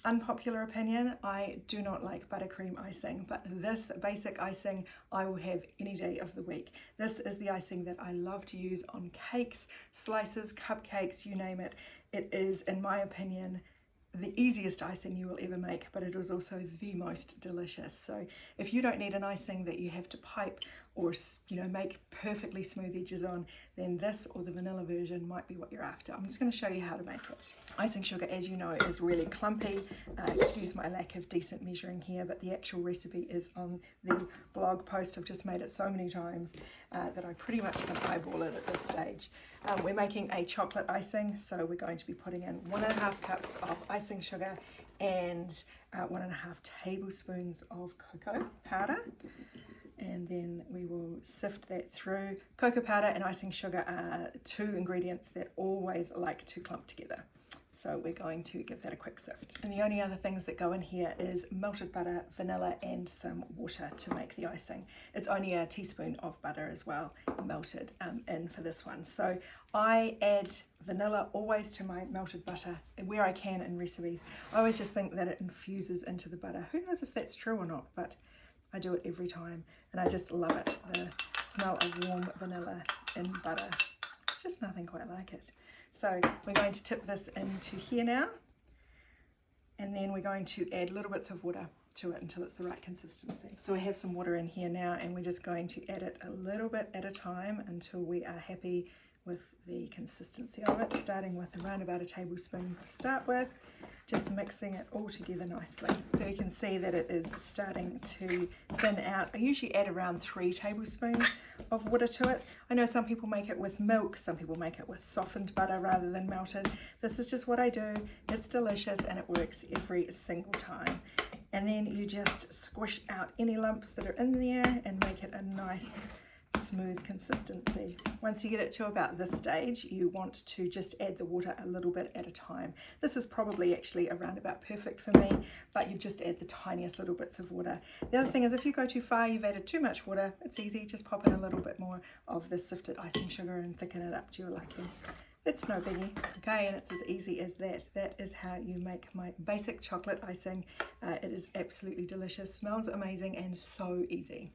Unpopular opinion, I do not like buttercream icing, but this basic icing I will have any day of the week. This is the icing that I love to use on cakes, slices, cupcakes, you name it. It is, in my opinion, the easiest icing you will ever make, but it is also the most delicious. So if you don't need an icing that you have to pipe or make perfectly smooth edges on, then this or the vanilla version might be what you're after. I'm just going to show you how to make it. Icing sugar, as you know, is really clumpy. Excuse my lack of decent measuring here, but the actual recipe is on the blog post. I've just made it so many times that I pretty much can eyeball it at this stage. We're making a chocolate icing, so we're going to be putting in 1.5 cups of icing sugar and 1.5 tablespoons of cocoa powder. And then we will sift that through. Cocoa powder and icing sugar are two ingredients that always like to clump together. So we're going to give that a quick sift. And the only other things that go in here is melted butter, vanilla, and some water to make the icing. It's only a teaspoon of butter as well, melted in for this one. So I add vanilla always to my melted butter where I can in recipes. I always just think that it infuses into the butter. Who knows if that's true or not, but I do it every time, and I just love it. The smell of warm vanilla in butter. It's just nothing quite like it. So we're going to tip this into here now, and then we're going to add little bits of water to it until it's the right consistency. So we have some water in here now, and we're just going to add it a little bit at a time until we are happy with the consistency of it, starting with around about a tablespoon to start with, just mixing it all together nicely. So you can see that it is starting to thin out. I usually add around 3 tablespoons of water to it. I know some people make it with milk, some people make it with softened butter rather than melted. This is just what I do. It's delicious and it works every single time. And then you just squish out any lumps that are in there and make it a nice smooth consistency. Once you get it to about this stage, you want to just add the water a little bit at a time. This is probably actually around about perfect for me, but you just add the tiniest little bits of water. The other thing is, if you go too far, you've added too much water, it's easy, just pop in a little bit more of the sifted icing sugar and thicken it up to your liking. It's no biggie, okay, and it's as easy as that. That is how you make my basic chocolate icing. It is absolutely delicious, smells amazing, and so easy.